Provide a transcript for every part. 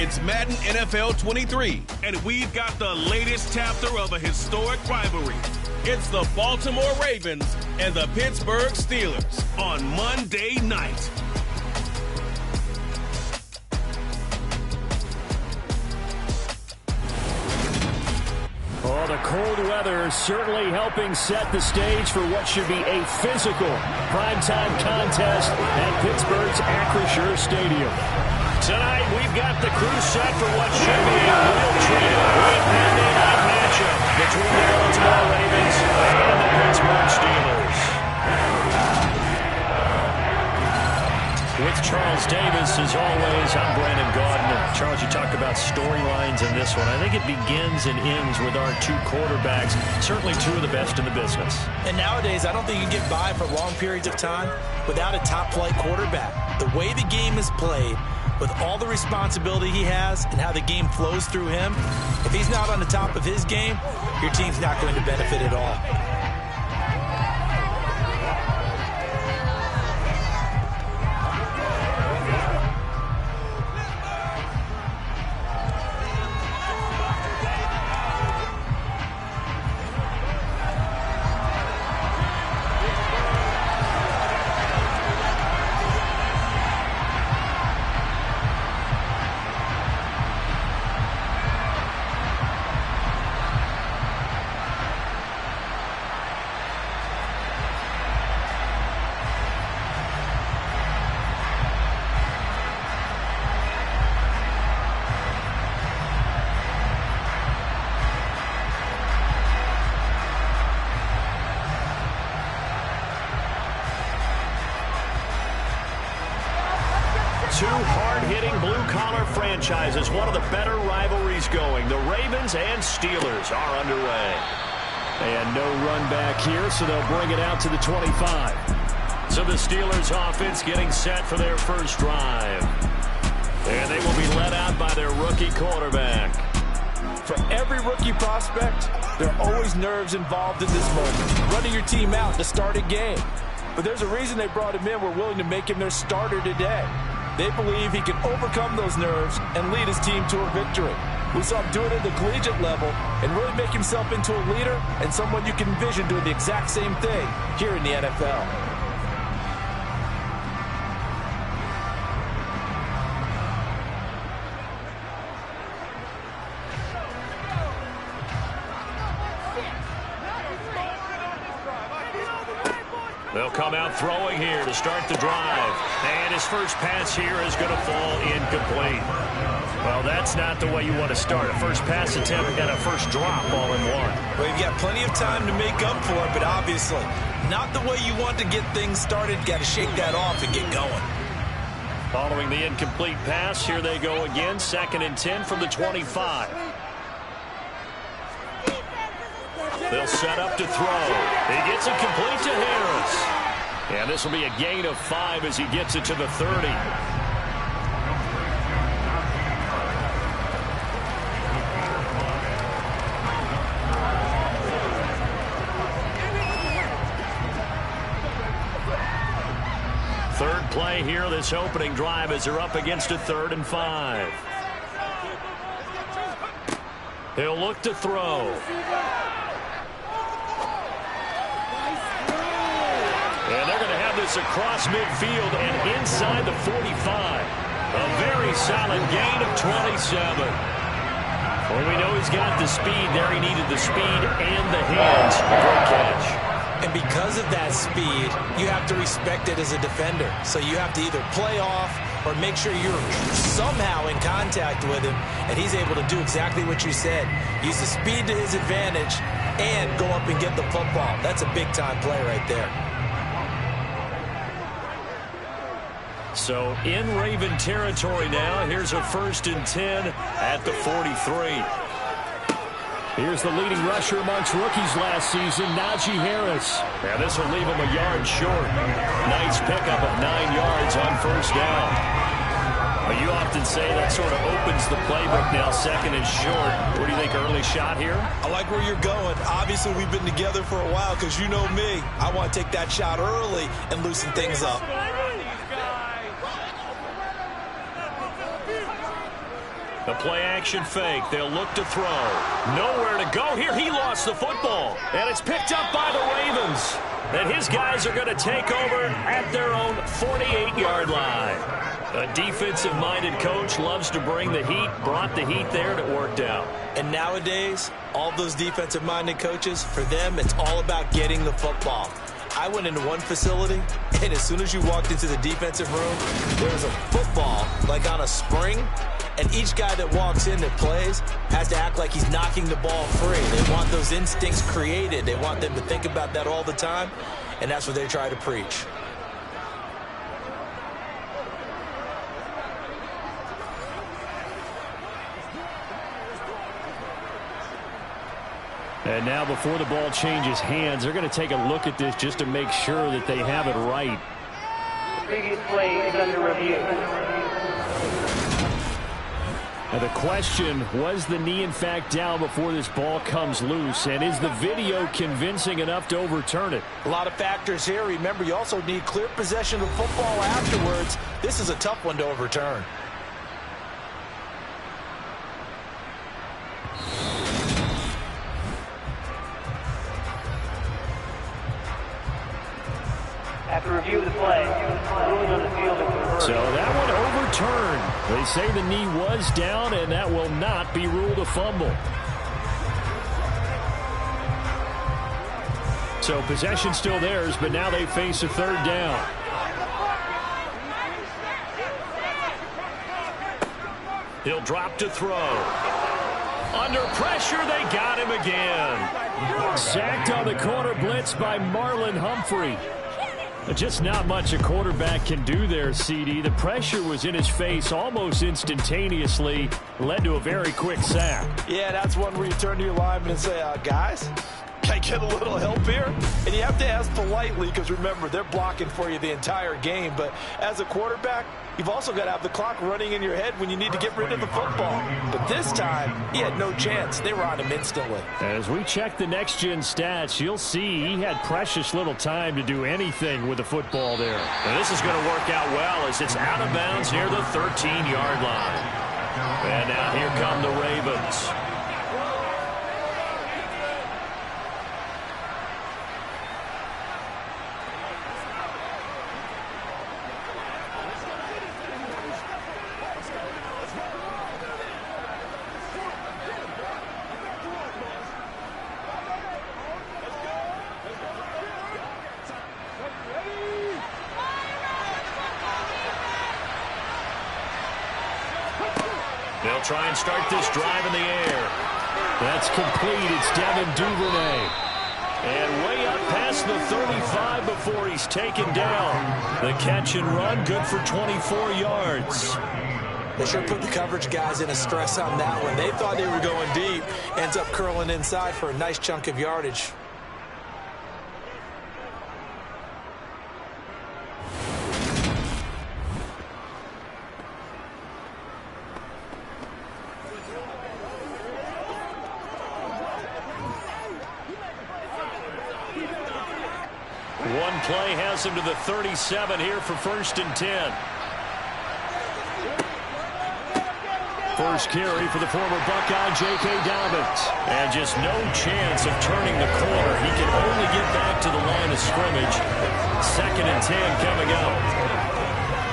It's Madden NFL 23, and we've got the latest chapter of a historic rivalry. It's the Baltimore Ravens and the Pittsburgh Steelers on Monday night. Oh, the cold weather is certainly helping set the stage for what should be a physical primetime contest at Pittsburgh's Acrisure Stadium. Tonight, we've got the crew set for what should be a real treat. Great Monday night matchup between the Baltimore Ravens and the Pittsburgh Steelers. With Charles Davis, as always, I'm Brandon Gaudin. Charles, you talked about storylines in this one. I think it begins and ends with our two quarterbacks, certainly two of the best in the business. And nowadays, I don't think you can get by for long periods of time without a top-flight quarterback. The way the game is played, with all the responsibility he has and how the game flows through him, if he's not on the top of his game, your team's not going to benefit at all. Two hard-hitting blue-collar franchises, one of the better rivalries going. The Ravens and Steelers are underway. And no run back here, so they'll bring it out to the 25. So the Steelers offense getting set for their first drive. And they will be led out by their rookie quarterback. For every rookie prospect, there are always nerves involved in this moment. Running your team out to start a game. But there's a reason they brought him in. We're willing to make him their starter today. They believe he can overcome those nerves and lead his team to a victory. We saw him do it at the collegiate level and really make himself into a leader and someone you can envision doing the exact same thing here in the NFL. They'll come out throwing here to start the drive. And his first pass here is going to fall incomplete. Well, that's not the way you want to start. A first pass attempt and a first drop all in one. Well, you've got plenty of time to make up for it, but obviously not the way you want to get things started. Got to shake that off and get going. Following the incomplete pass, here they go again. 2nd and 10 from the 25. They'll set up to throw. He gets it complete to Harris. And this will be a gain of 5 as he gets it to the 30. Third play here, this opening drive, as they're up against a 3rd and 5. He'll look to throw. And they're going to have this across midfield and inside the 45. A very solid gain of 27. Well, we know he's got the speed there. He needed the speed and the hands. Great catch. And because of that speed, you have to respect it as a defender. So you have to either play off or make sure you're somehow in contact with him, and he's able to do exactly what you said. Use the speed to his advantage and go up and get the football. That's a big-time play right there. So in Raven territory now. Here's a 1st and 10 at the 43. Here's the leading rusher amongst rookies last season, Najee Harris. And this will leave him a yard short. Nice pickup of 9 yards on first down. But you often say that sort of opens the playbook now, 2nd and short. What do you think, early shot here? I like where you're going. Obviously, we've been together for a while because you know me. I want to take that shot early and loosen things up. The play action fake. They'll look to throw. Nowhere to go here. He lost the football. And it's picked up by the Ravens. And his guys are going to take over at their own 48-yard line. A defensive-minded coach loves to bring the heat. Brought the heat there, and it worked out. And nowadays, all those defensive-minded coaches, for them, it's all about getting the football. I went into one facility, and as soon as you walked into the defensive room, there was a football, like on a spring, and each guy that walks in that plays has to act like he's knocking the ball free. They want those instincts created. They want them to think about that all the time, and that's what they try to preach. And now before the ball changes hands, they're going to take a look at this just to make sure that they have it right. The previous play is under review. Now the question, was the knee in fact down before this ball comes loose? And is the video convincing enough to overturn it? A lot of factors here. Remember, you also need clear possession of football afterwards. This is a tough one to overturn. After review of the play, ruling on the field is reversed. So that one overturned. They say the knee was down, and that will not be ruled a fumble. So possession still theirs, but now they face a third down. He'll drop to throw. Under pressure, they got him again. Sacked on the corner blitz by Marlon Humphrey. Just not much a quarterback can do there, CD. The pressure was in his face almost instantaneously. Led to a very quick sack. Yeah, that's one where you turn to your lineman and say, guys, can I get a little help here? And you have to ask politely because, remember, they're blocking for you the entire game. But as a quarterback, you've also got to have the clock running in your head when you need to get rid of the football. But this time, he had no chance. They were on him instantly. As we check the next-gen stats, you'll see he had precious little time to do anything with the football there. And this is going to work out well as it's out of bounds near the 13-yard line. And now here come the Ravens. They'll try and start this drive in the air. That's complete. It's Devin Duvernay. And way up past the 35 before he's taken down. The catch and run, good for 24 yards. They sure put the coverage guys in a stress on that one. They thought they were going deep. Ends up curling inside for a nice chunk of yardage. One play has him to the 37 here for 1st and 10. First carry for the former Buckeye, J.K. Dobbins. And just no chance of turning the corner. He can only get back to the line of scrimmage. 2nd and 10 coming up.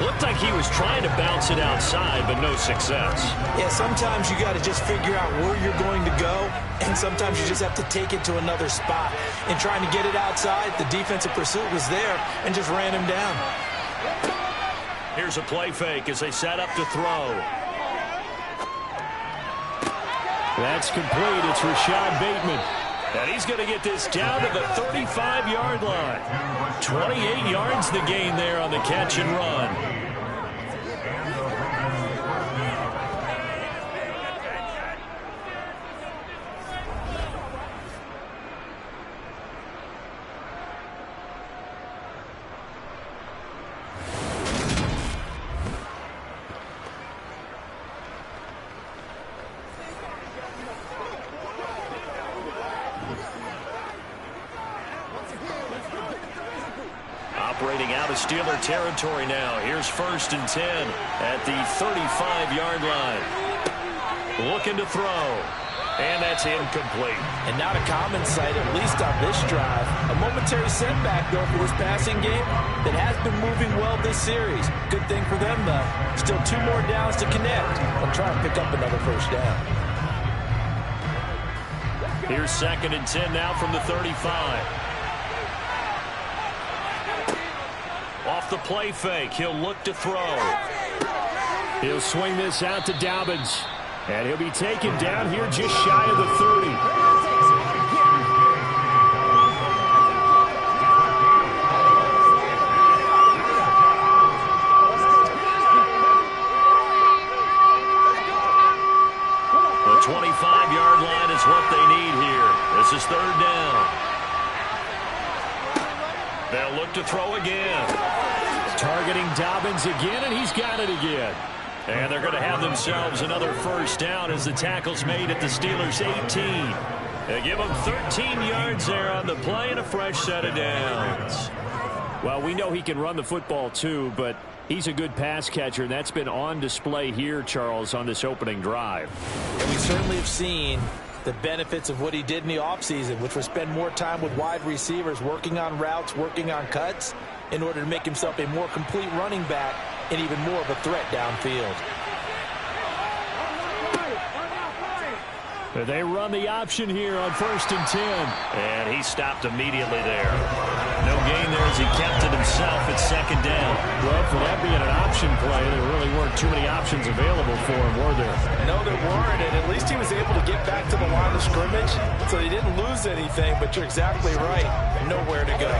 Looked like he was trying to bounce it outside, but no success. Yeah, sometimes you got to just figure out where you're going to go, and sometimes you just have to take it to another spot. In trying to get it outside, the defensive pursuit was there and just ran him down. Here's a play fake as they set up to throw. That's complete. It's Rashad Bateman. And he's going to get this down to the 35-yard line. 28 yards the gain there on the catch and run. Operating out of Steeler territory now. Here's 1st and 10 at the 35-yard line. Looking to throw. And that's incomplete. And not a common sight, at least on this drive. A momentary setback, though, for this passing game that has been moving well this series. Good thing for them, though. Still 2 more downs to connect. They'll try and pick up another first down. Here's 2nd and 10 now from the 35. Off the play fake, he'll look to throw. He'll swing this out to Dobbins. And he'll be taken down here just shy of the 30. The 25-yard line is what they need here. This is 3rd down. They'll look to throw again. Targeting Dobbins again, and he's got it again. And they're going to have themselves another first down as the tackle's made at the Steelers' 18. They give them 13 yards there on the play and a fresh set of downs. Well, we know he can run the football too, but he's a good pass catcher, and that's been on display here, Charles, on this opening drive. And we certainly have seen the benefits of what he did in the offseason, which was spend more time with wide receivers, working on routes, working on cuts, in order to make himself a more complete running back and even more of a threat downfield. They run the option here on 1st and 10. And he stopped immediately there. No gain there as he kept it himself at 2nd down. Well, for that being an option play, there really weren't too many options available for him, were there? No, there weren't, and at least he was able to get back to the line of scrimmage, so he didn't lose anything, but you're exactly right. Nowhere to go.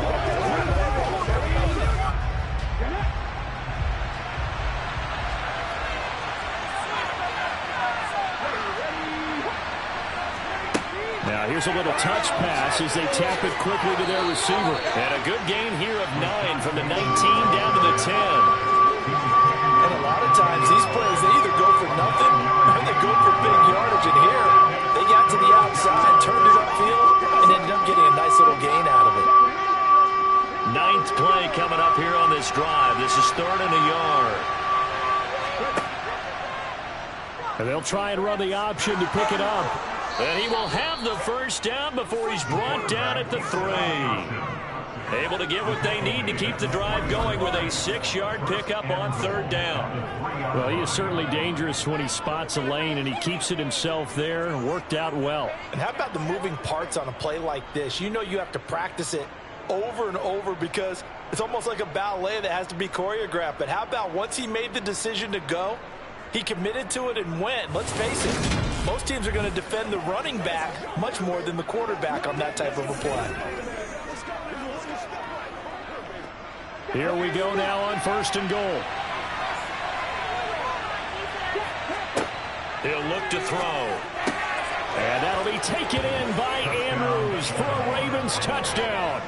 Now here's a little touch pass as they tap it quickly to their receiver. And a good gain here of 9 from the 19 down to the 10. And a lot of times these plays, they either go for nothing or they go for big yardage. And here, they got to the outside, turned it upfield, and ended up getting a nice little gain out of it. 9th play coming up here on this drive. This is 3rd and a yard. And they'll try and run the option to pick it up. And he will have the first down before he's brought down at the 3. Able to get what they need to keep the drive going with a 6-yard pickup on 3rd down. Well, he is certainly dangerous when he spots a lane, and he keeps it himself there and worked out well. And how about the moving parts on a play like this? You know you have to practice it over and over because it's almost like a ballet that has to be choreographed. But how about once he made the decision to go, he committed to it and went. Let's face it. Most teams are going to defend the running back much more than the quarterback on that type of a play. Here we go now on 1st and goal. He'll look to throw. And that'll be taken in by Andrews for a Ravens touchdown.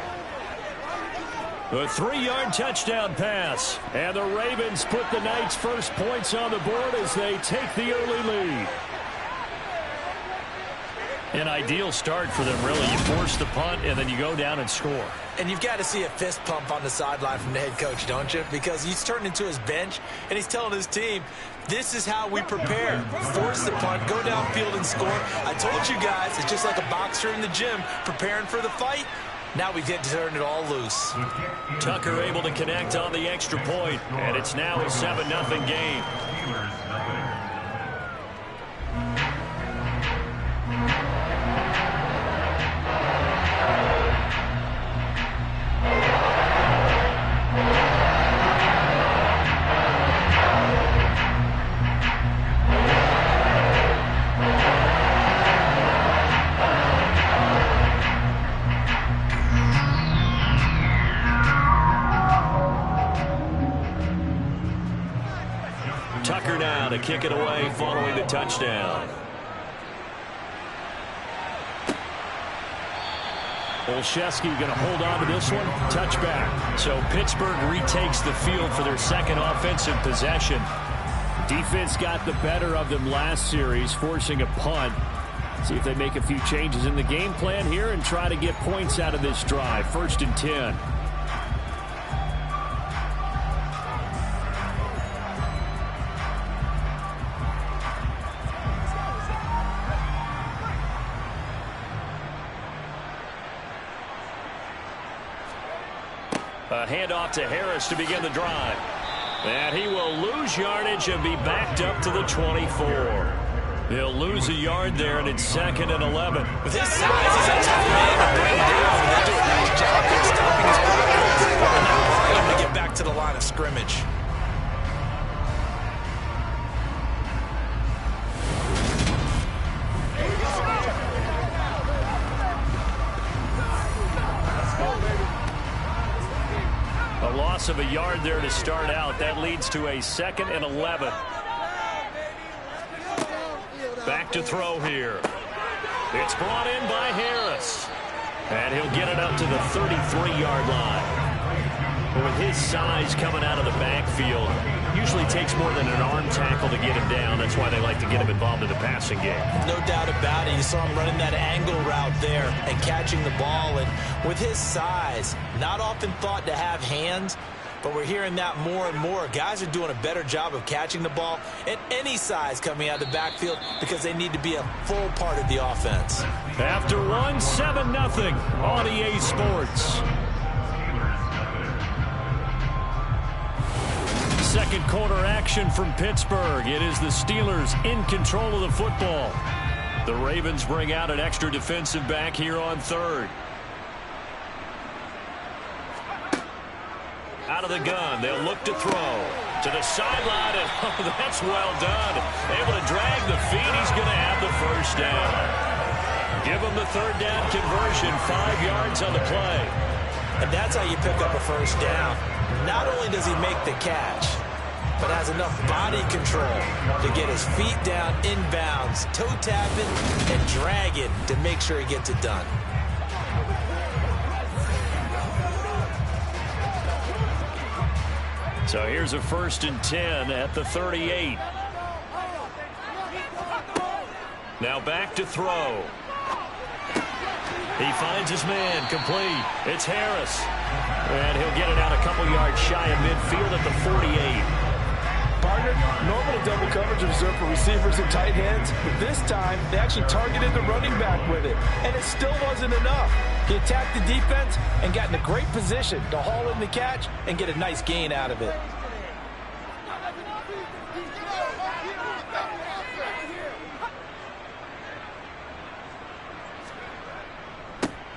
A 3-yard touchdown pass. And the Ravens put the Knights' first points on the board as they take the early lead. An ideal start for them, really. You force the punt, and then you go down and score. And you've got to see a fist pump on the sideline from the head coach, don't you? Because he's turned into his bench, and he's telling his team, this is how we prepare. Force the punt, go downfield and score. I told you guys, it's just like a boxer in the gym preparing for the fight. Now we get to turn it all loose. Tucker able to connect on the extra point, and it's now a 7-0 game. Tucker now to kick it away following the touchdown. Olszewski going to hold on to this one. Touchback. So Pittsburgh retakes the field for their second offensive possession. Defense got the better of them last series, forcing a punt. See if they make a few changes in the game plan here and try to get points out of this drive. 1st and 10. A handoff to Harris to begin the drive. And he will lose yardage and be backed up to the 24. He'll lose a yard there, and it's 2nd and 11. With his size, he's a tough man to bring down. They do a nice job there stopping his progress and not allowing him to get back to the line of scrimmage. A loss of a yard there to start out. That leads to a 2nd and 11. Back to throw here. It's brought in by Harris. And he'll get it up to the 33-yard line. But with his size coming out of the backfield, usually takes more than an arm tackle to get him down. That's why they like to get him involved in the passing game. No doubt about it. You saw him running that angle route there and catching the ball. And with his size, not often thought to have hands, but we're hearing that more and more. Guys are doing a better job of catching the ball at any size coming out of the backfield because they need to be a full part of the offense. After 7-0 on EA Sports. Second quarter action from Pittsburgh. It is the Steelers in control of the football. The Ravens bring out an extra defensive back here on 3rd. Out of the gun, they'll look to throw to the sideline, and that's well done. Able to drag the feet. He's going to have the first down. Give him the 3rd down conversion, 5 yards on the play. And that's how you pick up a first down. Not only does he make the catch, but has enough body control to get his feet down inbounds, toe tapping and dragging to make sure he gets it done. So here's a 1st and 10 at the 38. Now back to throw. He finds his man, complete. It's Harris. And he'll get it out a couple yards shy of midfield at the 48. Partner, normal double coverage reserved for receivers and tight ends, but this time they actually targeted the running back with it, and it still wasn't enough. He attacked the defense and got in a great position to haul in the catch and get a nice gain out of it.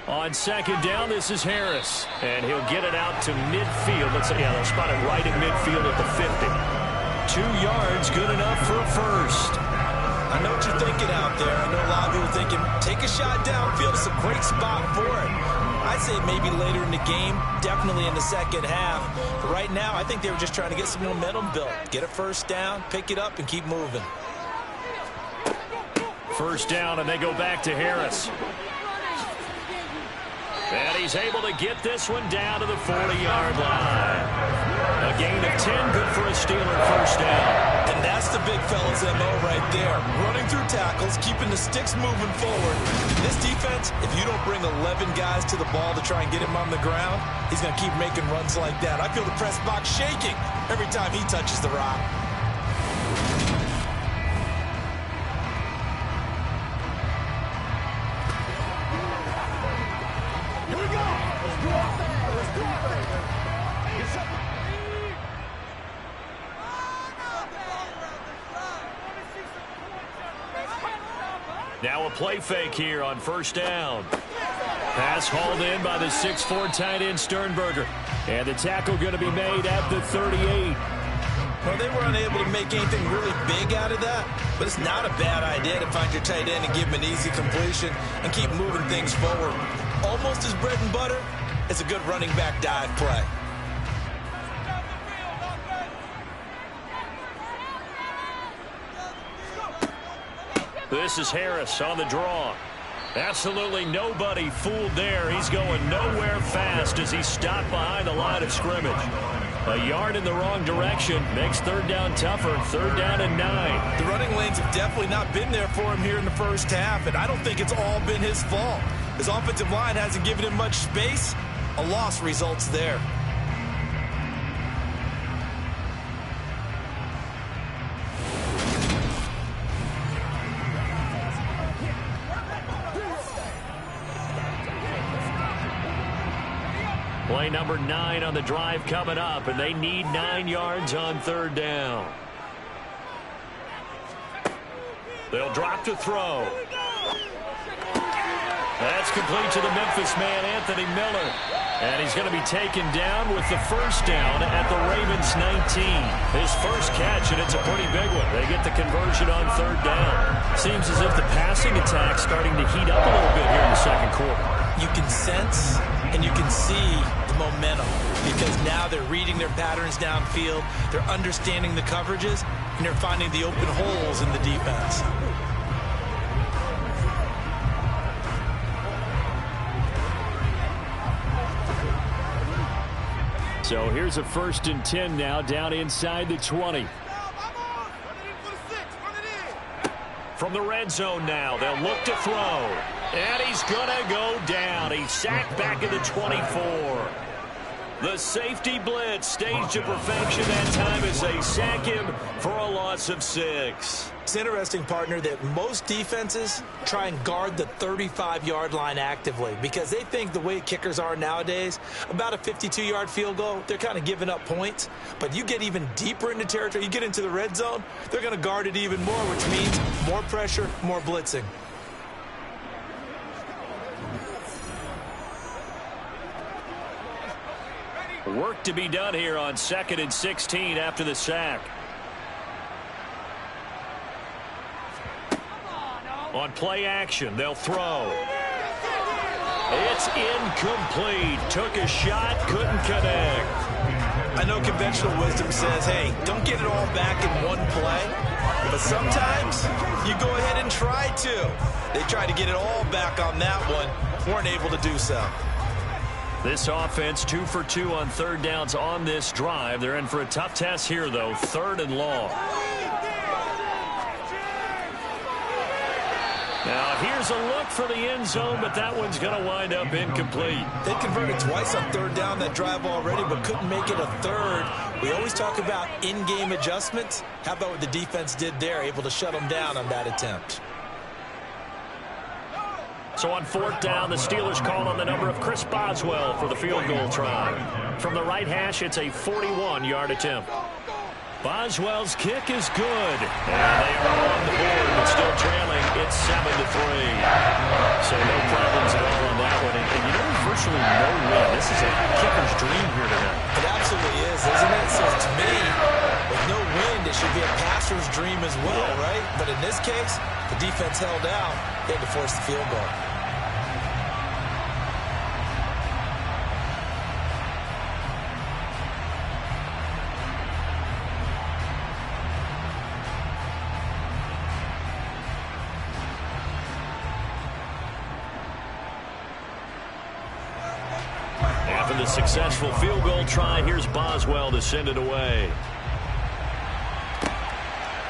On 2nd down, this is Harris. And he'll get it out to midfield. They'll spot it right in midfield at the 50. 2 yards, good enough for a first. I know what you're thinking out there. I know a lot of people are thinking, take a shot downfield. It's a great spot for it. I'd say maybe later in the game, definitely in the second half. But right now, I think they were just trying to get some momentum built. Get a first down, pick it up, and keep moving. First down, and they go back to Harris. And he's able to get this one down to the 40-yard line. A gain of 10, good for a Steeler first down. And that's the big fella's MO right there. Running through tackles, keeping the sticks moving forward. This defense, if you don't bring 11 guys to the ball to try and get him on the ground, he's going to keep making runs like that. I feel the press box shaking every time he touches the rock. Now a play fake here on first down. Pass hauled in by the 6'4" tight end Sternberger. And the tackle going to be made at the 38. Well, they were unable to make anything really big out of that, but it's not a bad idea to find your tight end and give him an easy completion and keep moving things forward. Almost his bread and butter. It's a good running back dive play. This is Harris on the draw. Absolutely nobody fooled there. He's going nowhere fast as he stopped behind the line of scrimmage. A yard in the wrong direction makes third down tougher. 3rd down and 9. The running lanes have definitely not been there for him here in the first half, and I don't think it's all been his fault. His offensive line hasn't given him much space. A loss results there. Play number 9 on the drive coming up, and they need 9 yards on third down. They'll drop to throw. That's complete to the Memphis man, Anthony Miller. And he's going to be taken down with the first down at the Ravens 19. His first catch, and it's a pretty big one. They get the conversion on third down. Seems as if the passing attack's starting to heat up a little bit here in the second quarter. You can sense and you can see the momentum because now they're reading their patterns downfield, they're understanding the coverages, and they're finding the open holes in the defense. So here's a 1st and 10 now, down inside the 20. From the red zone now, they'll look to throw. And he's going to go down. He's sacked back at the 24. The safety blitz staged to perfection that time as they sack him for a loss of 6. It's interesting, partner, that most defenses try and guard the 35-yard line actively because they think the way kickers are nowadays, about a 52-yard field goal, they're kind of giving up points. But you get even deeper into territory, you get into the red zone, they're going to guard it even more, which means more pressure, more blitzing. Work to be done here on 2nd and 16 after the sack. On play action, they'll throw. It's incomplete. Took a shot, couldn't connect. I know conventional wisdom says, hey, don't get it all back in one play. But sometimes you go ahead and try to. They tried to get it all back on that one. Weren't able to do so. This offense 2 for 2 on third downs on this drive. They're in for a tough test here, though. 3rd and long. Now, here's a look for the end zone, but that one's going to wind up incomplete. They converted twice on third down that drive already, but couldn't make it a third. We always talk about in-game adjustments. How about what the defense did there, able to shut them down on that attempt? So on 4th down, the Steelers call on the number of Chris Boswell for the field goal try. From the right hash, it's a 41-yard attempt. Boswell's kick is good. And they are on the board, but still trailing. It's 7-3. So no problems at all on that one. And you know, there's virtually no win. This is a kicker's dream here tonight. It absolutely is, isn't it? So to me, with no wind, it should be a passer's dream as well, right? But in this case, the defense held out. They had to force the field goal. After the successful field goal try, here's Boswell to send it away.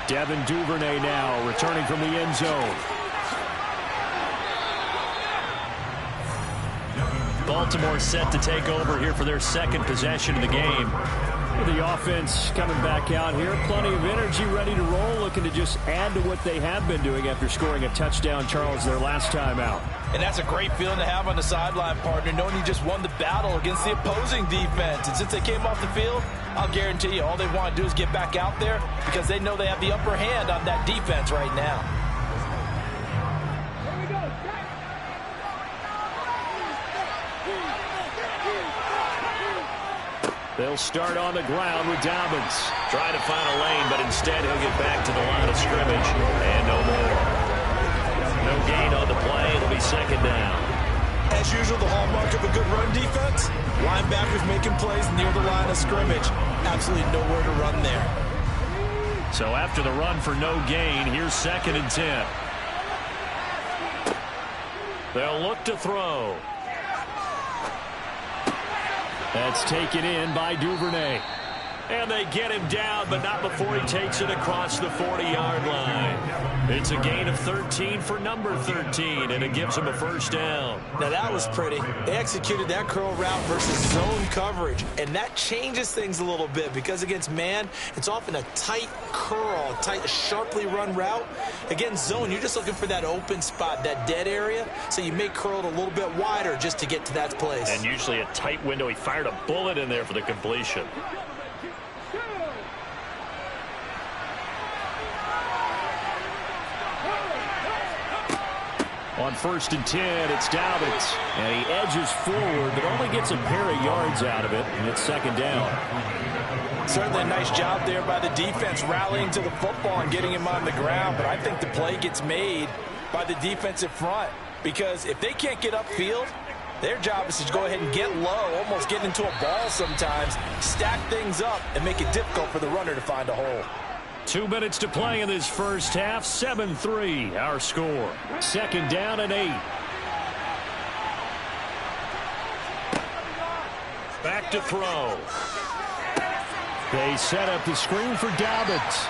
Devin Duvernay now returning from the end zone. Baltimore set to take over here for their 2nd possession of the game. The offense coming back out here. Plenty of energy, ready to roll, looking to just add to what they have been doing after scoring a touchdown, Charles, their last time out. And that's a great feeling to have on the sideline, partner, knowing you just won the battle against the opposing defense. And since they came off the field, I'll guarantee you all they want to do is get back out there because they know they have the upper hand on that defense right now. They'll start on the ground with Dobbins. Trying to find a lane, but instead he'll get back to the line of scrimmage. And no more. No gain on the play. It'll be 2nd down. As usual, the hallmark of a good run defense, linebackers making plays near the line of scrimmage. Absolutely nowhere to run there. So after the run for no gain, here's 2nd and 10. They'll look to throw. That's taken in by Duvernay. And they get him down, but not before he takes it across the 40-yard line. It's a gain of 13 for number 13, and it gives him a first down. Now, that was pretty. They executed that curl route versus zone coverage, and that changes things a little bit because against man, it's often a tight curl, tight, sharply run route. Against zone, you're just looking for that open spot, that dead area, so you may curl it a little bit wider just to get to that place. And usually a tight window. He fired a bullet in there for the completion. On 1st and 10, it's Dobbins. And he edges forward, but only gets a pair of yards out of it, and it's 2nd down. Certainly a nice job there by the defense rallying to the football and getting him on the ground, but I think the play gets made by the defensive front because if they can't get upfield, their job is to go ahead and get low, almost get into a ball sometimes, stack things up, and make it difficult for the runner to find a hole. 2 minutes to play in this first half. 7-3 our score. 2nd down and 8. Back to throw. They set up the screen for Dobbins.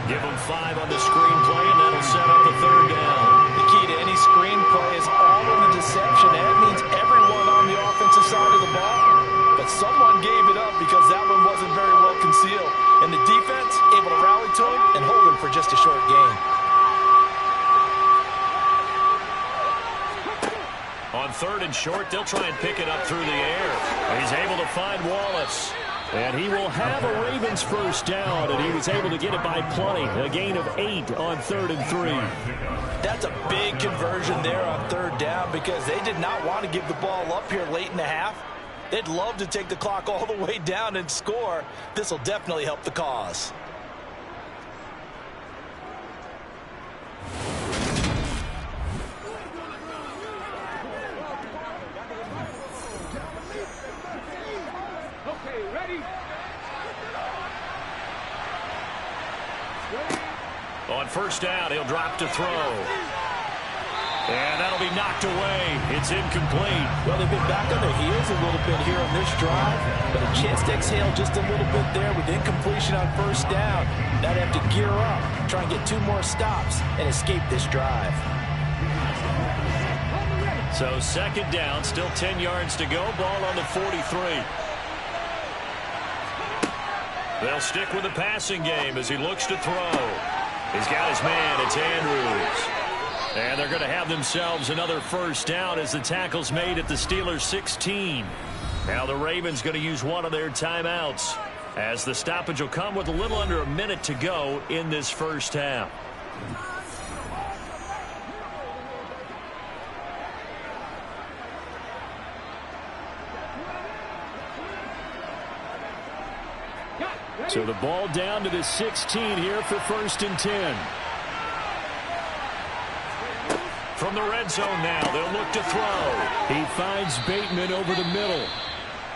Give him 5 on the screen play, and that'll set up the 3rd down. The key to any screen play is all in the deception. That means everyone on the offensive side of the ball. But someone gave it up because that one wasn't very well concealed. And the defense able to rally to him and hold him for just a short gain. On 3rd and short, they'll try and pick it up through the air. He's able to find Wallace. And he will have a Ravens first down, and he was able to get it by plenty. A gain of 8 on 3rd and 3. That's a big conversion there on 3rd down because they did not want to give the ball up here late in the half. They'd love to take the clock all the way down and score. This will definitely help the cause. Okay, ready? On 1st down, he'll drop to throw. And that'll be knocked away. It's incomplete. Well, they've been back on their heels a little bit here on this drive, but a chance to exhale just a little bit there with incompletion on 1st down. Now they have to gear up, try and get 2 more stops, and escape this drive. So 2nd down, still 10 yards to go. Ball on the 43. They'll stick with the passing game as he looks to throw. He's got his man. It's Andrews. And they're going to have themselves another first down as the tackle's made at the Steelers' 16. Now the Ravens going to use one of their timeouts as the stoppage will come with a little under a minute to go in this first half. So the ball down to the 16 here for 1st and 10. From the red zone now, they'll look to throw. He finds Bateman over the middle.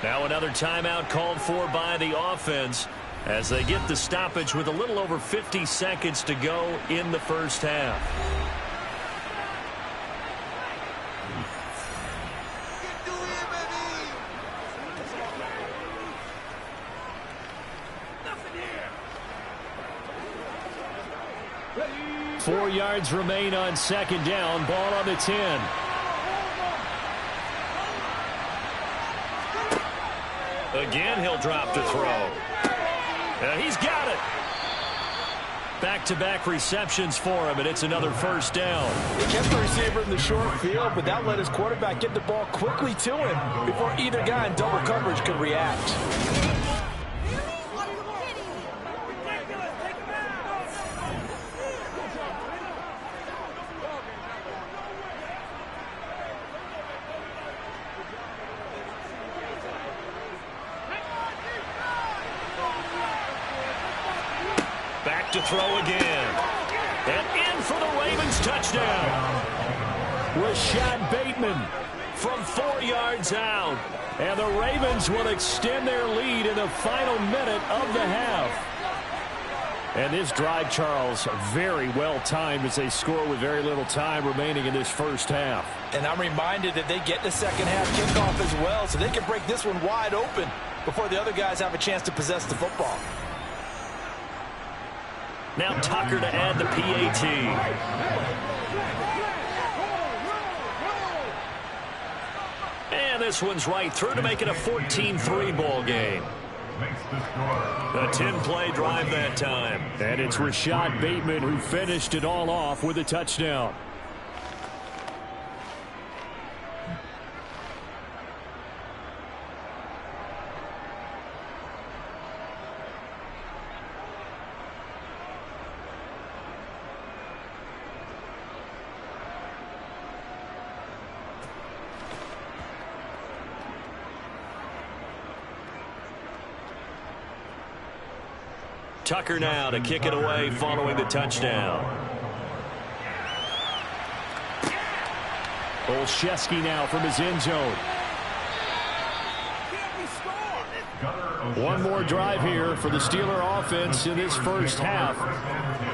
Now another timeout called for by the offense as they get the stoppage with a little over 50 seconds to go in the first half. Ready? 4 yards remain on 2nd down. Ball on the 10. Again, he'll drop to throw. He's got it. Back-to-back receptions for him, and it's another first down. He kept the receiver in the short field, but that let his quarterback get the ball quickly to him before either guy in double coverage could react. To throw again. And in for the Ravens touchdown. Rashad Bateman from 4 yards out. And the Ravens will extend their lead in the final minute of the half. And this drive, Charles, very well timed as they score with very little time remaining in this first half. And I'm reminded that they get the second half kickoff as well, so they can break this one wide open before the other guys have a chance to possess the football. Now Tucker to add the PAT. And this one's right through to make it a 14-3 ball game. A 10-play drive that time. And it's Rashad Bateman who finished it all off with a touchdown. Tucker now to kick it away following the touchdown. Olszewski now from his end zone. One more drive here for the Steeler offense in this first half.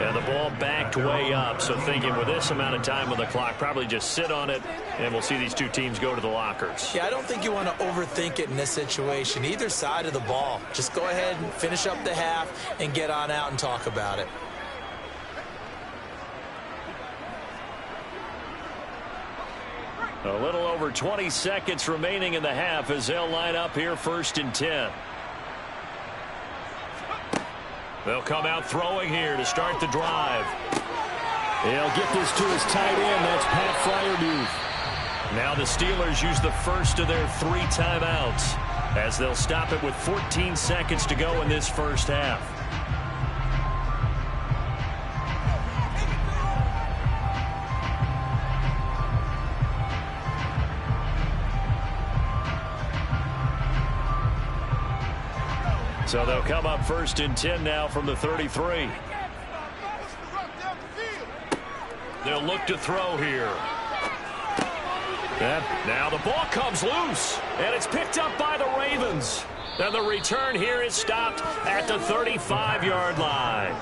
And the ball backed way up, so thinking with this amount of time on the clock, probably just sit on it, and we'll see these two teams go to the lockers. Yeah, I don't think you want to overthink it in this situation. Either side of the ball. Just go ahead and finish up the half and get on out and talk about it. A little over 20 seconds remaining in the half as they'll line up here 1st and 10. They'll come out throwing here to start the drive. He'll get this to his tight end. That's Pat Freiermuth. Now the Steelers use the first of their 3 timeouts as they'll stop it with 14 seconds to go in this first half. So they'll come up 1st and 10 now from the 33. They'll look to throw here. And now the ball comes loose, and it's picked up by the Ravens. And the return here is stopped at the 35-yard line.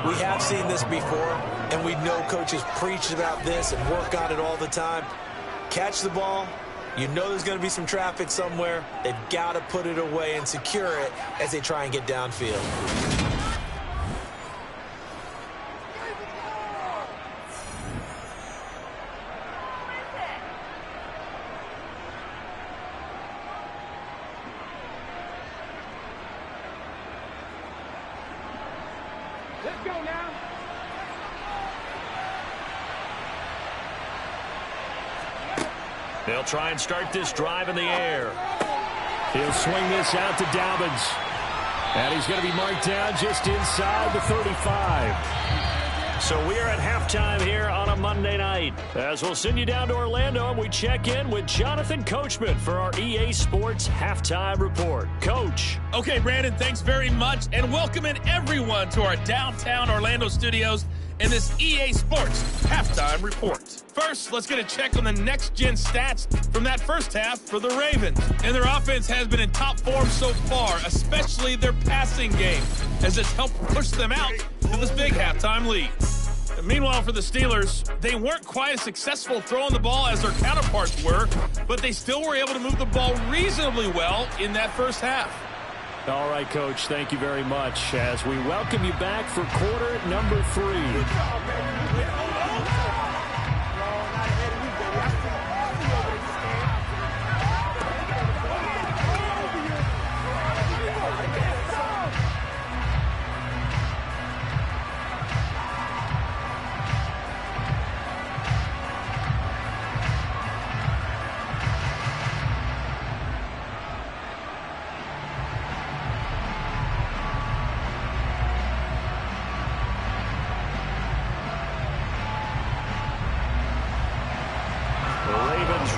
We have seen this before, and we know coaches preach about this and work on it all the time. Catch the ball. You know there's going to be some traffic somewhere. They've got to put it away and secure it as they try and get downfield. Let's go now. They'll try and start this drive in the air. He'll swing this out to Dobbins. And he's going to be marked down just inside the 35. So we are at halftime here on a Monday night. As we'll send you down to Orlando, and we check in with Jonathan Coachman for our EA Sports Halftime Report. Coach. Okay, Brandon, thanks very much. And welcoming everyone to our downtown Orlando studios in this EA Sports Halftime Report. First, let's get a check on the next-gen stats from that first half for the Ravens. And their offense has been in top form so far, especially their passing game, as it's helped push them out to this big halftime lead. And meanwhile, for the Steelers, they weren't quite as successful throwing the ball as their counterparts were, but they still were able to move the ball reasonably well in that first half. All right, Coach, thank you very much as we welcome you back for quarter number 3.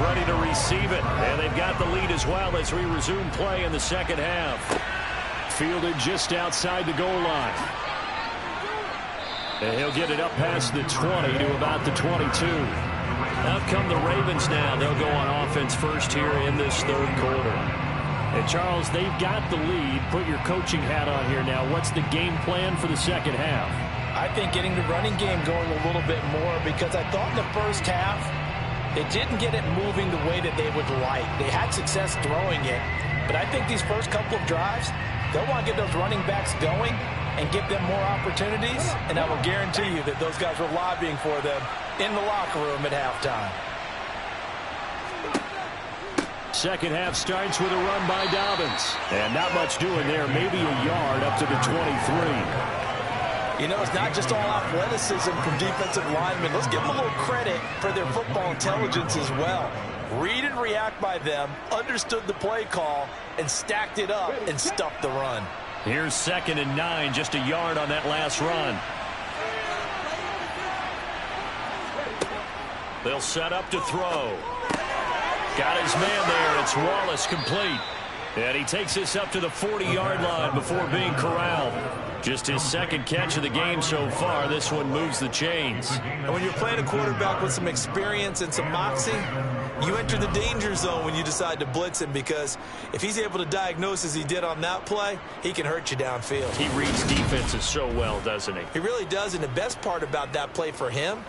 Ready to receive it, and they've got the lead as well as we resume play in the second half. Fielded just outside the goal line. And he'll get it up past the 20 to about the 22. Out come the Ravens now. They'll go on offense first here in this third quarter. And, Charles, they've got the lead. Put your coaching hat on here now. What's the game plan for the second half? I think getting the running game going a little bit more, because I thought in the first half they didn't get it moving the way that they would like. They had success throwing it, but I think these first couple of drives, they'll want to get those running backs going and give them more opportunities, and I will guarantee you that those guys were lobbying for them in the locker room at halftime. Second half starts with a run by Dobbins. And not much doing there, maybe a yard up to the 23. You know, it's not just all athleticism from defensive linemen. Let's give them a little credit for their football intelligence as well. Read and react by them, understood the play call, and stacked it up and stuffed the run. Here's 2nd and 9, just a yard on that last run. They'll set up to throw. Got his man there. It's Wallace, complete. And he takes this up to the 40-yard line before being corralled. Just his second catch of the game so far. This one moves the chains. And when you're playing a quarterback with some experience and some moxie, you enter the danger zone when you decide to blitz him, because if he's able to diagnose as he did on that play, he can hurt you downfield. He reads defenses so well, doesn't he? He really does, and the best part about that play for him,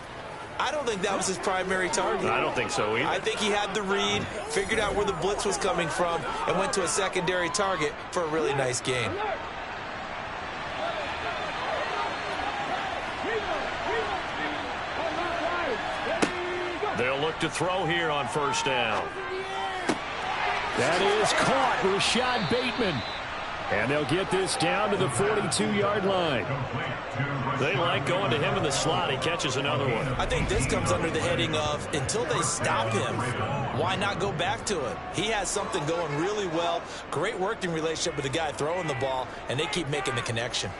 I don't think that was his primary target. I don't think so either. I think he had the read, figured out where the blitz was coming from, and went to a secondary target for a really nice game. They'll look to throw here on first down. That is caught, Rashad Bateman. And they'll get this down to the 42-yard line. They like going to him in the slot. He catches another one. I think this comes under the heading of, until they stop him, why not go back to it? He has something going really well. Great working relationship with the guy throwing the ball, and they keep making the connection.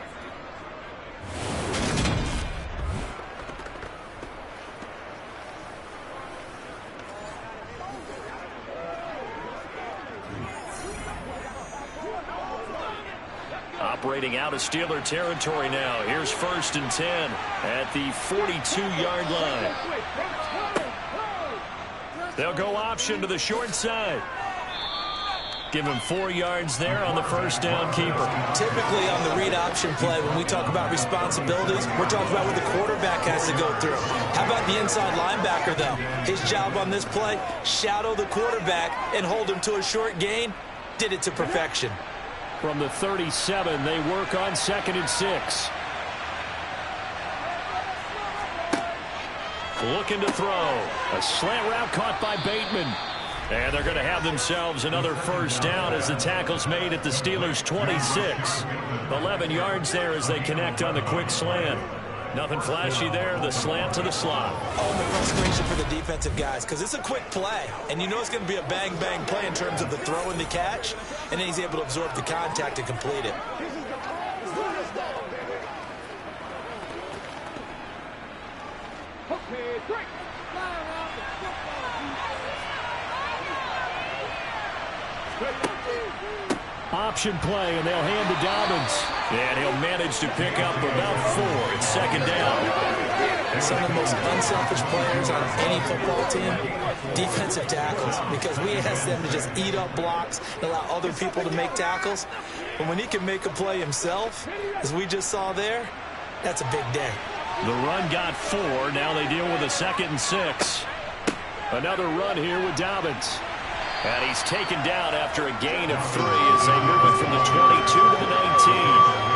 Operating out of Steeler territory now. Here's 1st and 10 at the 42-yard line. They'll go option to the short side. Give him 4 yards there on the first down keeper. Typically on the read option play, when we talk about responsibilities, we're talking about what the quarterback has to go through. How about the inside linebacker, though? His job on this play, shadow the quarterback and hold him to a short gain. Did it to perfection. From the 37, they work on 2nd and 6. Looking to throw. A slant route caught by Bateman. And they're going to have themselves another first down as the tackle's made at the Steelers' 26. 11 yards there as they connect on the quick slant. Nothing flashy there. The slant to the slot. Oh, the frustration for the defensive guys, because it's a quick play. And you know it's going to be a bang-bang play in terms of the throw and the catch. And then he's able to absorb the contact and complete it. Okay, break. Fly around the football. Option play, and they'll hand to Dobbins. And he'll manage to pick up about 4. It's 2nd down. Some of the most unselfish players on any football team, defensive tackles, because we ask them to just eat up blocks and allow other people to make tackles. But when he can make a play himself, as we just saw there, that's a big day. The run got 4. Now they deal with a 2nd and 6. Another run here with Dobbins. And he's taken down after a gain of 3 as they move it from the 22 to the 19.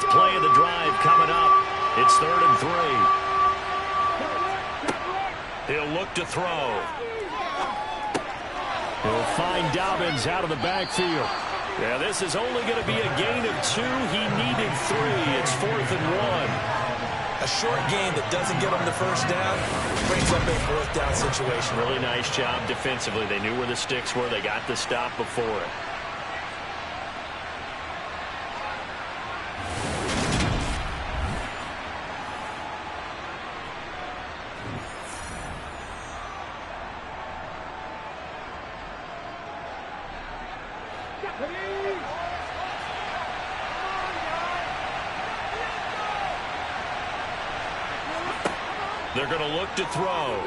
Play of the drive coming up. It's 3rd and 3. He'll look to throw. He'll find Dobbins out of the backfield. Yeah, this is only going to be a gain of 2. He needed 3. It's 4th and 1. A short gain that doesn't get him the first down brings up a 4th down situation. Really nice job defensively. They knew where the sticks were. They got the stop before it. They're going to look to throw.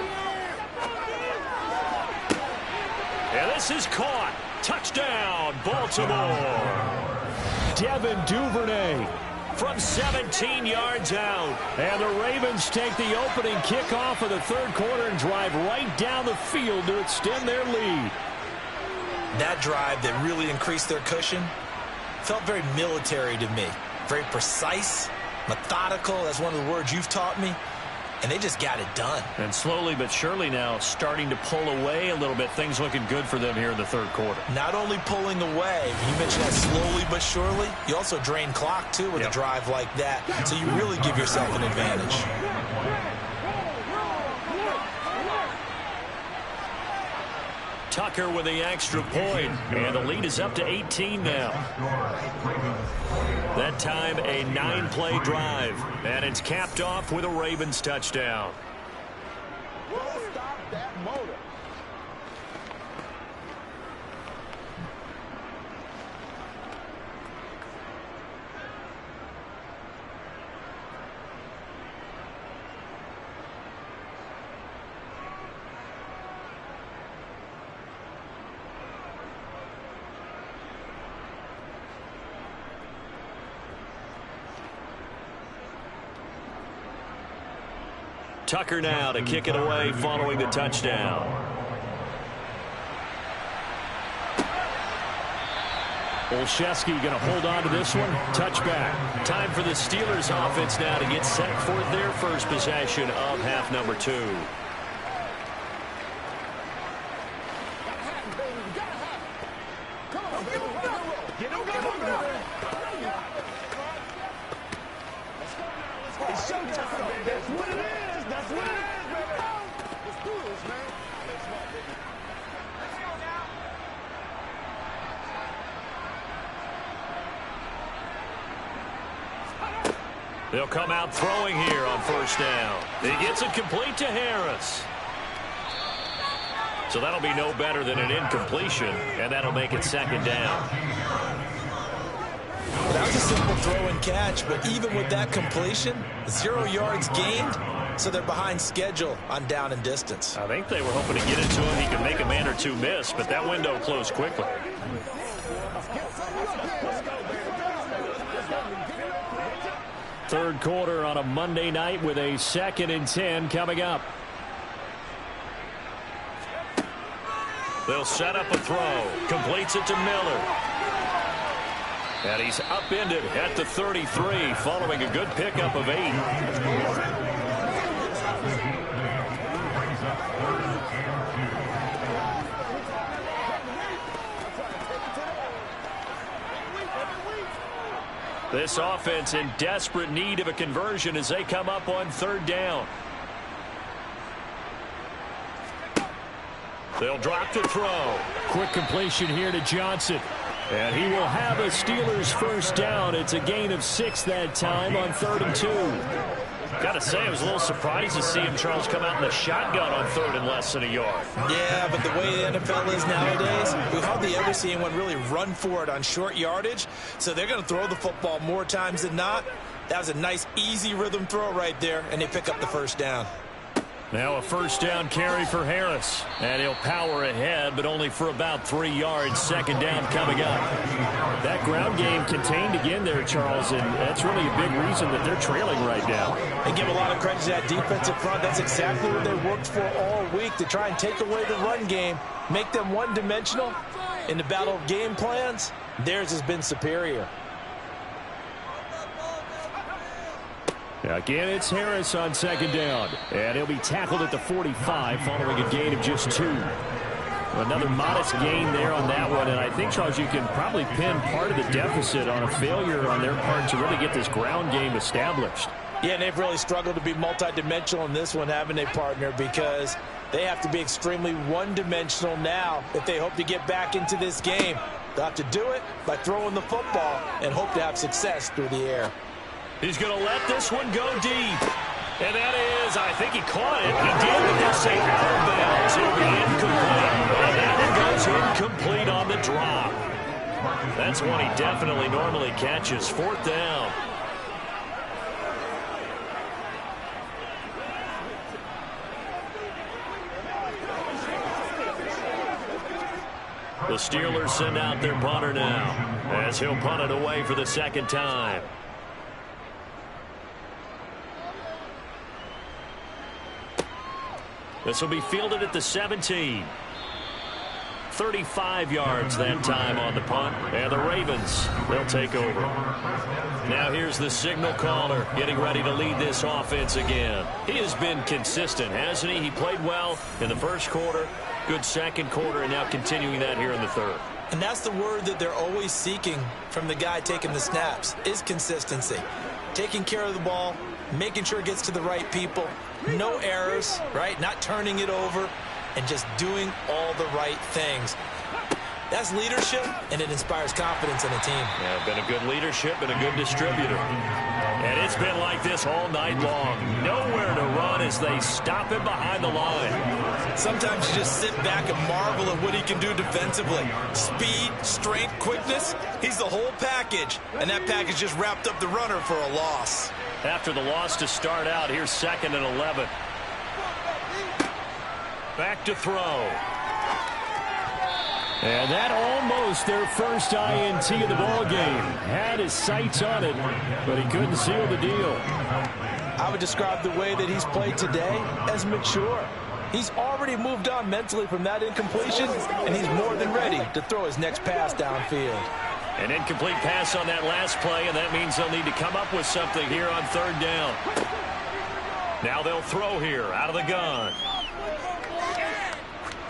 And this is caught. Touchdown, Baltimore. Devin Duvernay from 17 yards out. And the Ravens take the opening kickoff of the third quarter and drive right down the field to extend their lead. That drive that really increased their cushion felt very military to me. Very precise, methodical. That's one of the words you've taught me. And they just got it done. And slowly but surely now starting to pull away a little bit. Things looking good for them here in the third quarter. Not only pulling away, you mentioned that slowly but surely. You also drain clock, too, with a drive like that. So you really give yourself an advantage. Tucker with the extra point. And the lead is up to 18 now. That time a 9-play drive. And it's capped off with a Ravens touchdown. Stop that motor. Tucker now to kick it away following the touchdown. Olszewski going to hold on to this one. Touchback. Time for the Steelers offense now to get set for their first possession of half number 2. They'll come out throwing here on first down. He gets it complete to Harris. So that'll be no better than an incompletion, and that'll make it second down. That was a simple throw and catch, but even with that completion, 0 yards gained, so they're behind schedule on down and distance. I think they were hoping to get it to him. He could make a man or two miss, but that window closed quickly. Third quarter on a Monday night with a 2nd and 10 coming up. They'll set up a throw. Completes it to Miller. And he's upended at the 33 following a good pickup of 8. This offense in desperate need of a conversion as they come up on third down. They'll drop the throw. Quick completion here to Johnson. And he will have a Steelers first down. It's a gain of 6 that time on 3rd and 2. Got to say, I was a little surprised to see him, Charles, come out in the shotgun on 3rd and less than a yard. Yeah, but the way the NFL is nowadays, we hardly ever see anyone really run for it on short yardage. So they're going to throw the football more times than not. That was a nice, easy rhythm throw right there, and they pick up the first down. Now a first down carry for Harris. And he'll power ahead, but only for about 3 yards. Second down coming up. That ground game contained again there, Charles, and that's really a big reason that they're trailing right now. And give a lot of credit to that defensive front. That's exactly what they worked for all week, to try and take away the run game, make them one-dimensional. In the battle of game plans, theirs has been superior. Again, it's Harris on second down. And he'll be tackled at the 45 following a gain of just 2. Another modest gain there on that one. And I think, Charles, you can probably pin part of the deficit on a failure on their part to really get this ground game established. Yeah, and they've really struggled to be multidimensional in this one, haven't they, partner? Because they have to be extremely one-dimensional now if they hope to get back into this game. They'll have to do it by throwing the football and hope to have success through the air. He's going to let this one go deep. And that is, I think he caught it. He did, but they'll say out of bounds. It'll be incomplete. And that one goes incomplete on the drop. That's one he definitely normally catches. 4th down. The Steelers send out their punter now, as he'll punt it away for the second time. This will be fielded at the 17. 35 yards that time on the punt. And the Ravens, they'll take over. Now here's the signal caller getting ready to lead this offense again. He has been consistent, hasn't he? He played well in the first quarter, good second quarter, and now continuing that here in the third. And that's the word that they're always seeking from the guy taking the snaps, is consistency. Taking care of the ball, making sure it gets to the right people, no errors, right? Not turning it over, and just doing all the right things. That's leadership, and it inspires confidence in a team. Yeah, been a good leadership and a good distributor. And it's been like this all night long. Nowhere to run as they stop him behind the line. Sometimes you just sit back and marvel at what he can do defensively. Speed, strength, quickness, he's the whole package. And that package just wrapped up the runner for a loss. After the loss to start out, here's 2nd and 11. Back to throw. And that almost their first INT of the ball game. Had his sights on it, but he couldn't seal the deal. I would describe the way that he's played today as mature. He's already moved on mentally from that incompletion, and he's more than ready to throw his next pass downfield. An incomplete pass on that last play, and that means they'll need to come up with something here on 3rd down. Now they'll throw here out of the gun.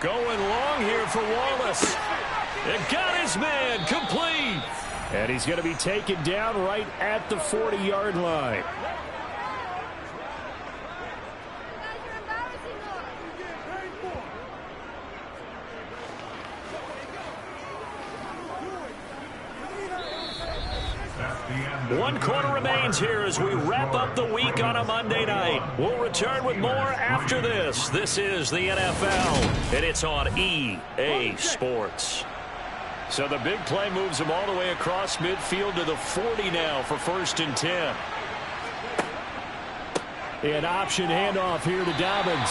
Going long here for Wallace. It got his man complete. And he's going to be taken down right at the 40-yard line. One quarter remains here as we wrap up the week on a Monday night. We'll return with more after this. This is the NFL, and it's on EA Sports. So the big play moves him all the way across midfield to the 40 now for 1st and 10. An option handoff here to Dobbins.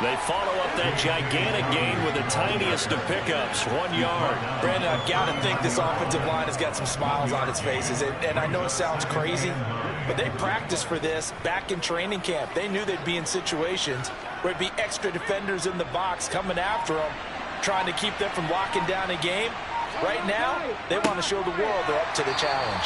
They follow up that gigantic gain with the tiniest of pickups, 1 yard. Brandon, I've got to think this offensive line has got some smiles on its faces. And I know it sounds crazy, but they practiced for this back in training camp. They knew they'd be in situations where it'd be extra defenders in the box coming after them, trying to keep them from locking down a game. Right now, they want to show the world they're up to the challenge.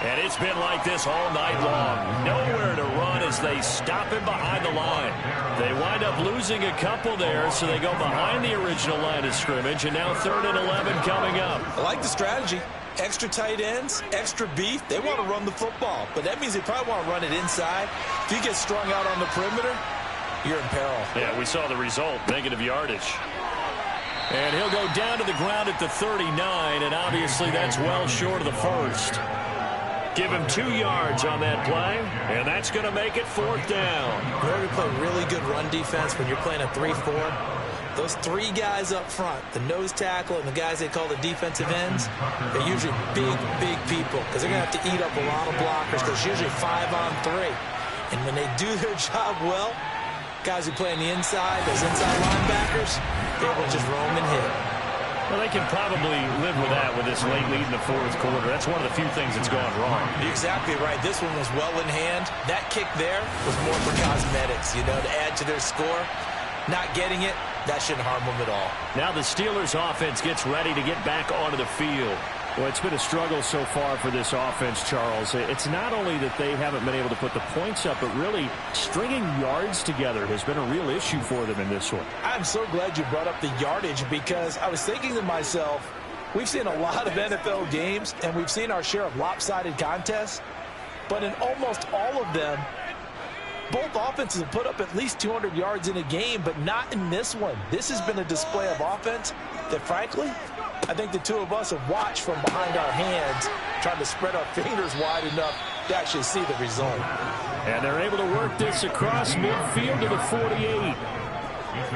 And it's been like this all night long. Nowhere to run as they stop him behind the line. They wind up losing a couple there, so they go behind the original line of scrimmage, and now 3rd and 11 coming up. I like the strategy. Extra tight ends, extra beef. They want to run the football, but that means they probably want to run it inside. If you get strung out on the perimeter, you're in peril. Yeah, we saw the result, negative yardage. And he'll go down to the ground at the 39, and obviously that's well short of the first. Give him 2 yards on that play, and that's going to make it 4th down. In order to play really good run defense when you're playing a 3-4, those 3 guys up front, the nose tackle and the guys they call the defensive ends, they're usually big people because they're going to have to eat up a lot of blockers because it's usually 5-on-3. And when they do their job well, guys who play on the inside, those inside linebackers, they're able to just roam and hit. Well, they can probably live with that with this late lead in the 4th quarter. That's one of the few things that's gone wrong. You're exactly right. This one was well in hand. That kick there was more for cosmetics, you know, to add to their score. Not getting it, that shouldn't harm them at all. Now the Steelers offense gets ready to get back onto the field. Well, it's been a struggle so far for this offense, Charles. It's not only that they haven't been able to put the points up, but really stringing yards together has been a real issue for them in this one. I'm so glad you brought up the yardage because I was thinking to myself, we've seen a lot of NFL games and we've seen our share of lopsided contests, but in almost all of them, both offenses have put up at least 200 yards in a game, but not in this one. This has been a display of offense that, frankly, I think the two of us have watched from behind our hands, trying to spread our fingers wide enough to actually see the result. And they're able to work this across midfield to the 48.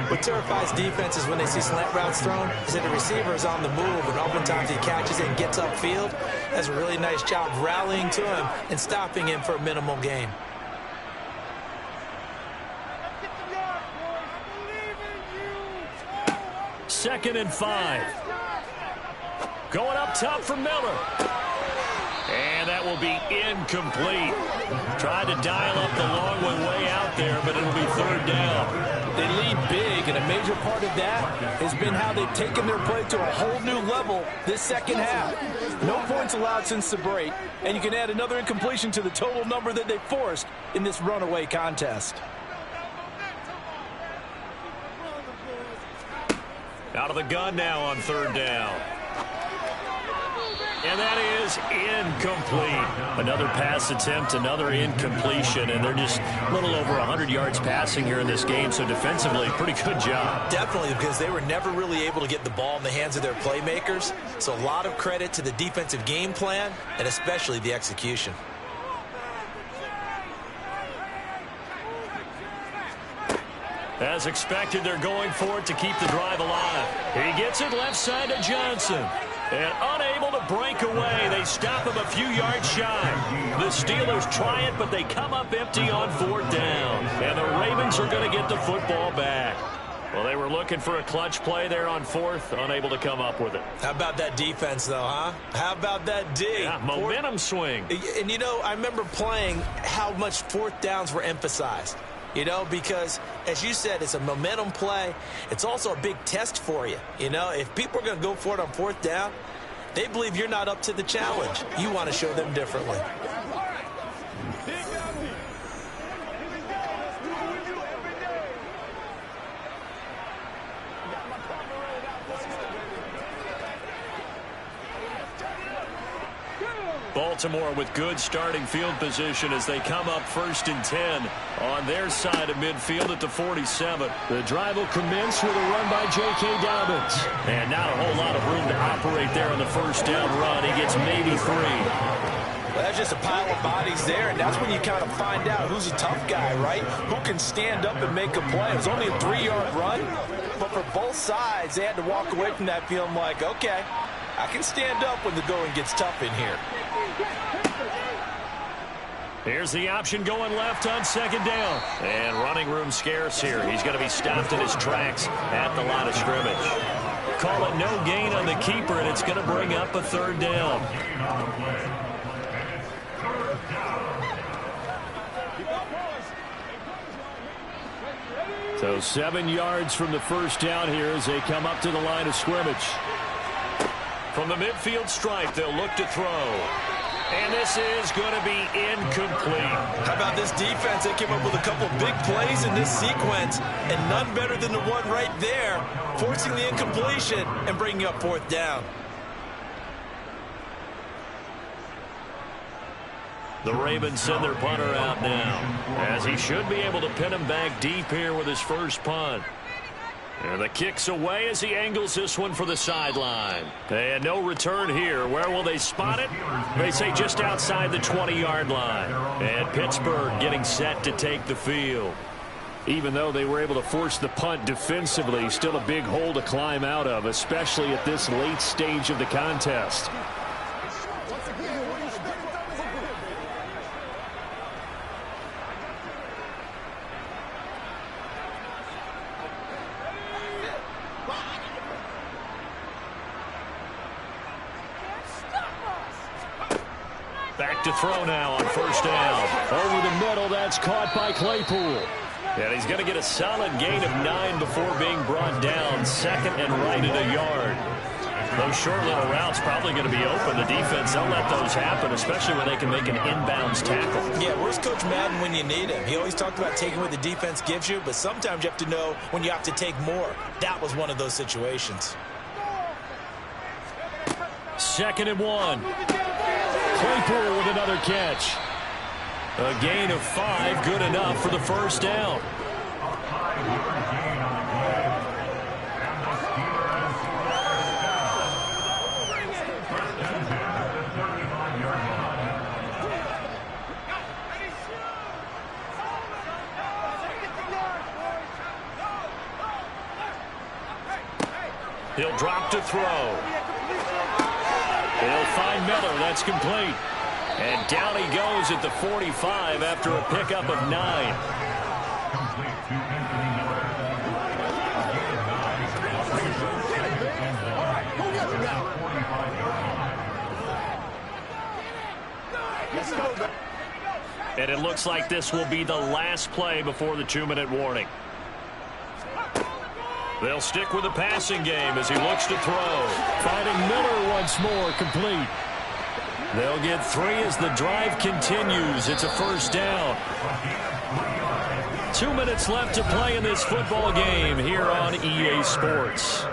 What terrifies defenses when they see slant routes thrown is that the receiver is on the move, and oftentimes he catches it and gets upfield. That's a really nice job rallying to him and stopping him for a minimal gain. Second and 5. Going up top for Miller. And that will be incomplete. Tried to dial up the long one way out there, but it'll be third down. They lead big, and a major part of that has been how they've taken their play to a whole new level this second half. No points allowed since the break, and you can add another incompletion to the total number that they forced in this runaway contest. Out of the gun now on third down. And that is incomplete. Another pass attempt, another incompletion, and they're just a little over 100 yards passing here in this game, so defensively, pretty good job. Definitely, because they were never really able to get the ball in the hands of their playmakers, so a lot of credit to the defensive game plan, and especially the execution. As expected, they're going for it to keep the drive alive. He gets it left side to Johnson. And unable to break away, they stop him a few yards shy. The Steelers try it, but they come up empty on fourth down. And the Ravens are going to get the football back. Well, they were looking for a clutch play there on fourth, unable to come up with it. How about that defense, though, huh? How about that D? Yeah, momentum swing. And, you know, I remember playing how much fourth downs were emphasized. You know, because, as you said, it's a momentum play. It's also a big test for you. You know, if people are going to go for it on fourth down, they believe you're not up to the challenge. You want to show them differently. Baltimore with good starting field position as they come up 1st and 10 on their side of midfield at the 47. The drive will commence with a run by J.K. Dobbins. And not a whole lot of room to operate there on the first down run. He gets maybe 3. Well, that's just a pile of bodies there, and that's when you kind of find out who's a tough guy, right? Who can stand up and make a play. It was only a 3-yard run, but for both sides, they had to walk away from that feeling like, okay, I can stand up when the going gets tough in here. Here's the option going left on second down. And running room scarce here. He's going to be stopped in his tracks at the line of scrimmage. Call it no gain on the keeper, and it's going to bring up a third down. So 7 yards from the first down here as they come up to the line of scrimmage. From the midfield stripe, they'll look to throw. And this is going to be incomplete. How about this defense? They came up with a couple big plays in this sequence, and none better than the one right there, forcing the incompletion and bringing up fourth down. The Ravens send their punter out now, as he should be able to pin him back deep here with his first punt. And the kick's away as he angles this one for the sideline. And no return here. Where will they spot it? They say just outside the 20-yard line. And Pittsburgh getting set to take the field. Even though they were able to force the punt defensively, still a big hole to climb out of, especially at this late stage of the contest. Back to throw now on first down. Over the middle, that's caught by Claypool. And he's going to get a solid gain of 9 before being brought down. Second and right at a yard. Those short little routes probably going to be open. The defense, they'll let those happen, especially when they can make an inbounds tackle. Yeah, where's Coach Madden when you need him? He always talked about taking what the defense gives you, but sometimes you have to know when you have to take more. That was one of those situations. 2nd and 1. Claypool with another catch. A gain of 5, good enough for the first down. He'll drop to throw. They'll find Miller. That's complete. And down he goes at the 45 after a pickup of 9. And it looks like this will be the last play before the 2-minute warning. They'll stick with the passing game as he looks to throw. Finding Miller once more, complete. They'll get 3 as the drive continues. It's a first down. 2 minutes left to play in this football game here on EA Sports.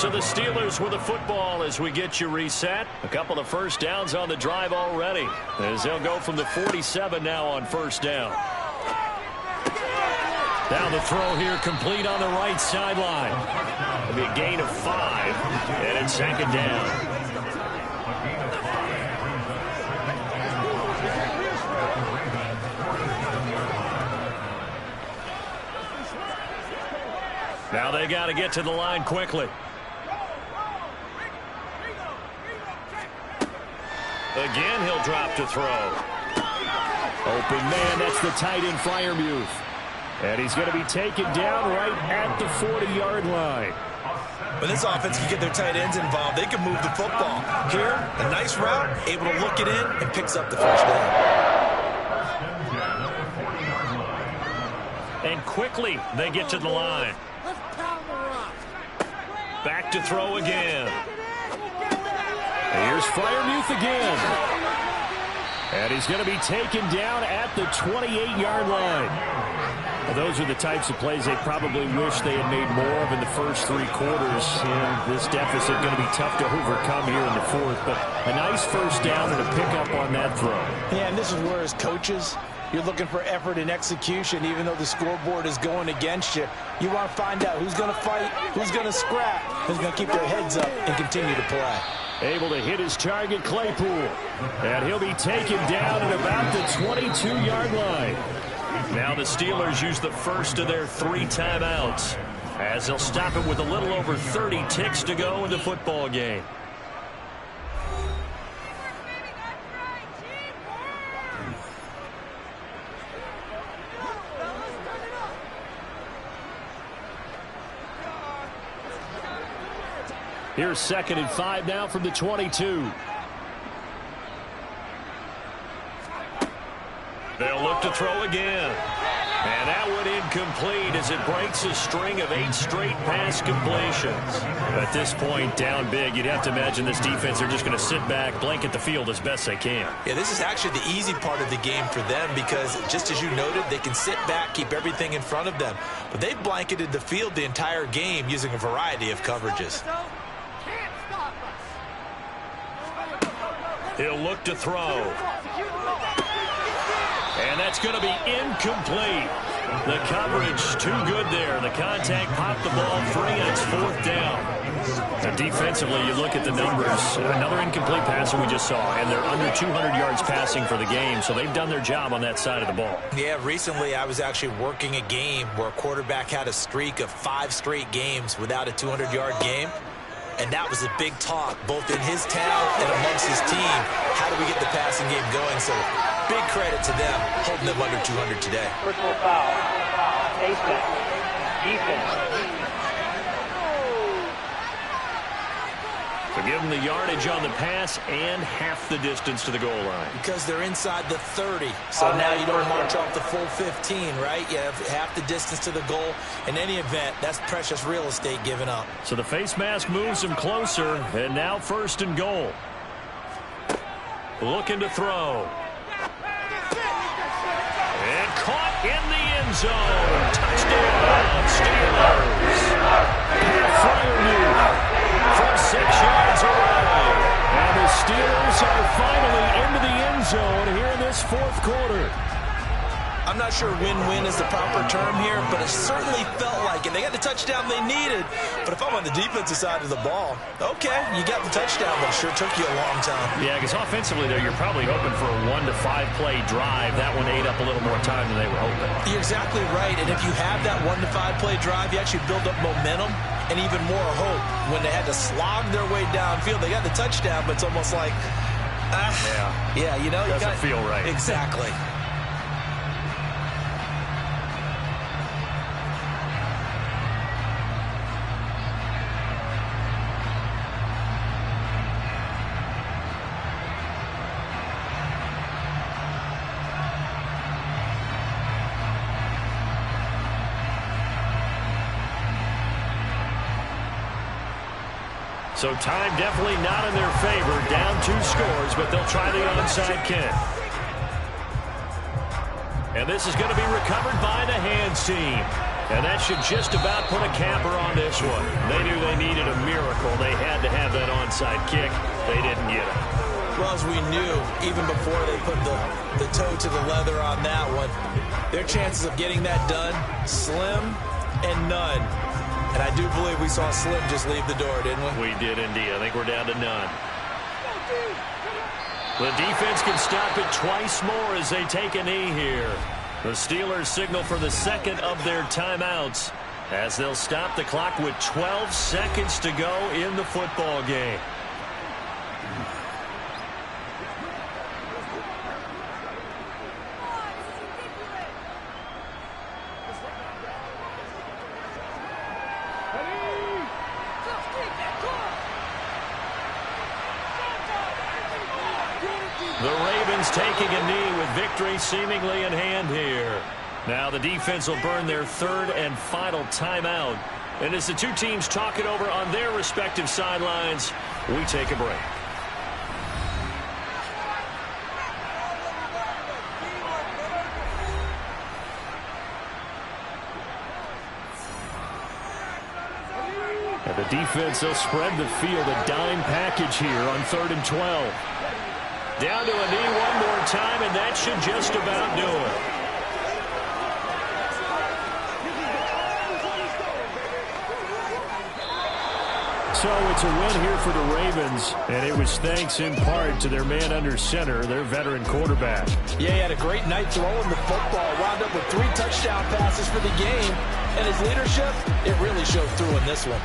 So the Steelers with the football as we get you reset. A couple of first downs on the drive already, as they'll go from the 47 now on first down. Down the throw here, complete on the right sideline. It'll be a gain of 5, and it's second down. Now they got to get to the line quickly. Again, he'll drop to throw. Open man, that's the tight end Freiermuth. And he's going to be taken down right at the 40-yard line. When this offense can get their tight ends involved, they can move the football. Here, a nice route, able to look it in, and picks up the first down. And quickly, they get to the line. Back to throw again. Here's Freiermuth again. And he's going to be taken down at the 28-yard line. Well, those are the types of plays they probably wish they had made more of in the first 3 quarters. And this deficit going to be tough to overcome here in the 4th. But a nice first down and a pickup on that throw. Yeah, and this is where as coaches, you're looking for effort and execution. Even though the scoreboard is going against you, you want to find out who's going to fight, who's going to scrap, who's going to keep their heads up and continue to play. Able to hit his target, Claypool. And he'll be taken down at about the 22-yard line. Now the Steelers use the first of their 3 timeouts, as they'll stop it with a little over 30 ticks to go in the football game. Here's 2nd and 5 now from the 22. They'll look to throw again. And that one incomplete as it breaks a string of 8 straight pass completions. At this point, down big, you'd have to imagine this defense, they're just going to sit back, blanket the field as best they can. Yeah, this is actually the easy part of the game for them because, just as you noted, they can sit back, keep everything in front of them. But they've blanketed the field the entire game using a variety of coverages. He'll look to throw. And that's going to be incomplete. The coverage too good there. The contact popped the ball free, and it's 4th down. Now defensively, you look at the numbers. Another incomplete pass that we just saw, and they're under 200 yards passing for the game, so they've done their job on that side of the ball. Yeah, recently I was actually working a game where a quarterback had a streak of 5 straight games without a 200-yard game. And that was a big talk, both in his town and amongst his team. How do we get the passing game going? So big credit to them, holding them under 200 today. Personal foul. A-set. Defense. So give them the yardage on the pass and half the distance to the goal line. Because they're inside the 30. So now you don't march off the full 15, right? You have half the distance to the goal. In any event, that's precious real estate given up. So the face mask moves them closer, and now 1st and goal. Looking to throw. And caught in the end zone. Touchdown, Steelers. Freiermuth from 6 yards away. And the Steelers are finally into the end zone here in this 4th quarter. I'm not sure win-win is the proper term here, but it certainly felt like it. They got the touchdown they needed, but if I'm on the defensive side of the ball, okay, you got the touchdown, but it sure took you a long time. Yeah, because offensively, though, you're probably hoping for a 1 to 5 play drive. That one ate up a little more time than they were hoping. You're exactly right, and if you have that 1 to 5 play drive, you actually build up momentum and even more hope. When they had to slog their way downfield, they got the touchdown, but it's almost like, yeah, you know, doesn't feel right. Exactly. So time definitely not in their favor. Down 2 scores, but they'll try the onside kick. And this is going to be recovered by the hands team. And that should just about put a capper on this one. They knew they needed a miracle. They had to have that onside kick. They didn't get it. Well, as we knew, even before they put the toe to the leather on that one, their chances of getting that done, slim and none. And I do believe we saw Slim just leave the door, didn't we? We did indeed. I think we're down to none. The defense can stop it twice more as they take a knee here. The Steelers signal for the second of their timeouts as they'll stop the clock with 12 seconds to go in the football game. The Ravens taking a knee with victory seemingly in hand here. Now the defense will burn their third and final timeout. And as the two teams talk it over on their respective sidelines, we take a break. And the defense, they'll spread the field, a dime package here on 3rd and 12. Down to a knee one more time, and that should just about do it. So it's a win here for the Ravens, and it was thanks in part to their man under center, their veteran quarterback. Yeah, he had a great night throwing the football. Wound up with 3 touchdown passes for the game, and his leadership, it really showed through in this one.